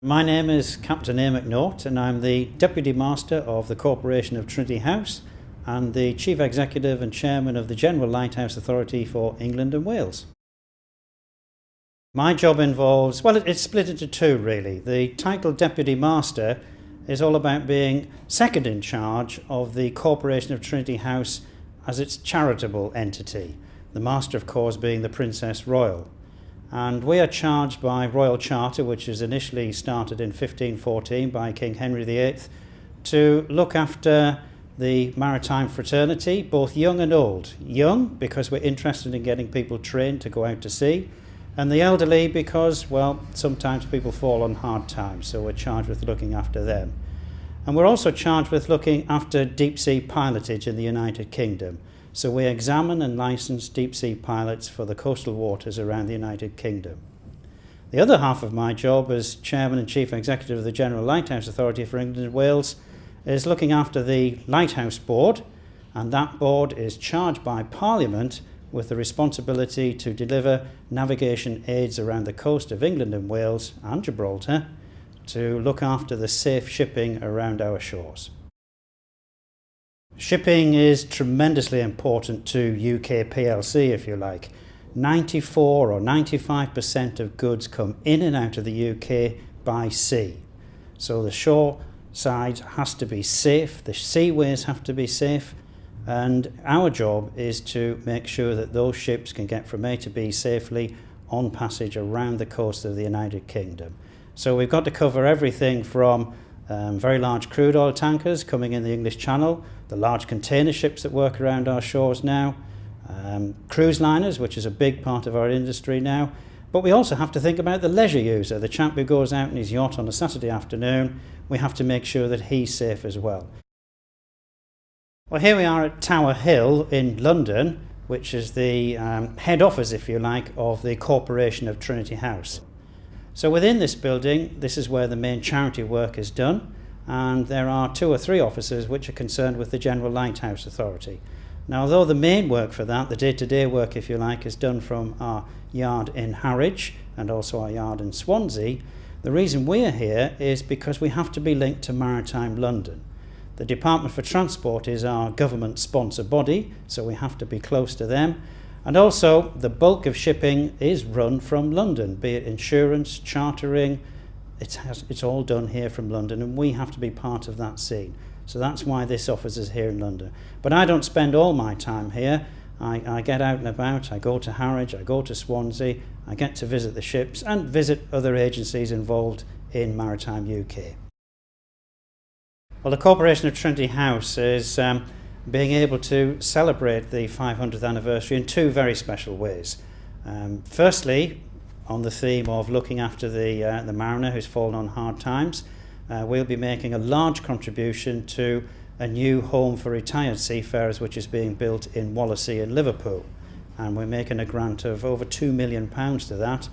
My name is Captain A. McNaught and I'm the Deputy Master of the Corporation of Trinity House and the Chief Executive and Chairman of the General Lighthouse Authority for England and Wales. My job involves, well, it's split into two really. The title Deputy Master is all about being second in charge of the Corporation of Trinity House as its charitable entity, the Master of course being the Princess Royal. And we are charged by Royal Charter, which was initially started in 1514 by King Henry VIII, to look after the maritime fraternity, both young and old. Young, because we're interested in getting people trained to go out to sea, and the elderly because, well, sometimes people fall on hard times, so we're charged with looking after them. And we're also charged with looking after deep-sea pilotage in the United Kingdom. So we examine and license deep-sea pilots for the coastal waters around the United Kingdom. The other half of my job as Chairman and Chief Executive of the General Lighthouse Authority for England and Wales is looking after the Lighthouse Board, and that board is charged by Parliament with the responsibility to deliver navigation aids around the coast of England and Wales and Gibraltar to look after the safe shipping around our shores. Shipping is tremendously important to UK PLC, if you like. 94 or 95% of goods come in and out of the UK by sea. So the shore side has to be safe, the seaways have to be safe, and our job is to make sure that those ships can get from A to B safely on passage around the coast of the United Kingdom. So we've got to cover everything from very large crude oil tankers coming in the English Channel, the large container ships that work around our shores now, cruise liners, which is a big part of our industry now, but we also have to think about the leisure user, the chap who goes out in his yacht on a Saturday afternoon. We have to make sure that he's safe as well. Well, here we are at Tower Hill in London, which is the head office, if you like, of the Corporation of Trinity House. So within this building, this is where the main charity work is done, and there are 2 or 3 offices which are concerned with the General Lighthouse Authority. Now, although the main work for that, the day-to-day work, if you like, is done from our yard in Harwich and also our yard in Swansea, the reason we're here is because we have to be linked to Maritime London. The Department for Transport is our government sponsor body, so we have to be close to them. And also, the bulk of shipping is run from London, be it insurance, chartering, it's all done here from London, and we have to be part of that scene. So that's why this office is here in London. But I don't spend all my time here. I get out and about, I go to Harwich, I go to Swansea, I get to visit the ships and visit other agencies involved in Maritime UK. Well, the Corporation of Trinity House is being able to celebrate the 500th anniversary in 2 very special ways. Firstly, on the theme of looking after the mariner who's fallen on hard times, we'll be making a large contribution to a new home for retired seafarers which is being built in Wallasey in Liverpool, and we're making a grant of over £2 million to that,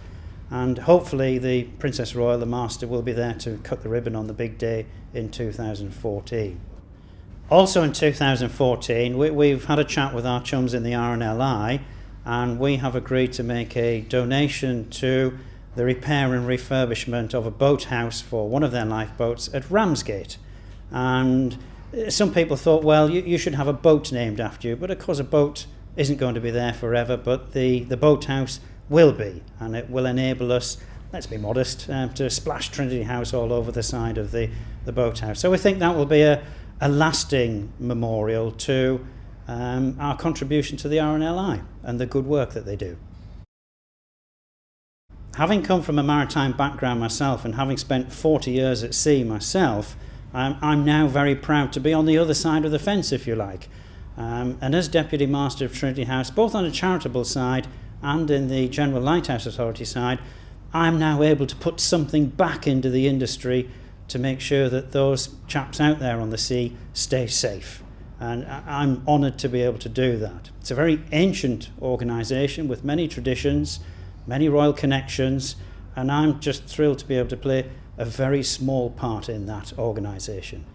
and hopefully the Princess Royal, the Master, will be there to cut the ribbon on the big day in 2014. Also in 2014, we've had a chat with our chums in the RNLI, and we have agreed to make a donation to the repair and refurbishment of a boathouse for one of their lifeboats at Ramsgate. And some people thought, well, you should have a boat named after you, but of course a boat isn't going to be there forever, but the boathouse will be, and it will enable us, let's be modest, to splash Trinity House all over the side of the boathouse. So we think that will be a lasting memorial to our contribution to the RNLI and the good work that they do. Having come from a maritime background myself and having spent 40 years at sea myself, I'm now very proud to be on the other side of the fence, if you like. And as Deputy Master of Trinity House, both on a charitable side and in the General Lighthouse Authority side, I'm now able to put something back into the industry to make sure that those chaps out there on the sea stay safe. And I'm honoured to be able to do that. It's a very ancient organisation with many traditions, many royal connections, and I'm just thrilled to be able to play a very small part in that organisation.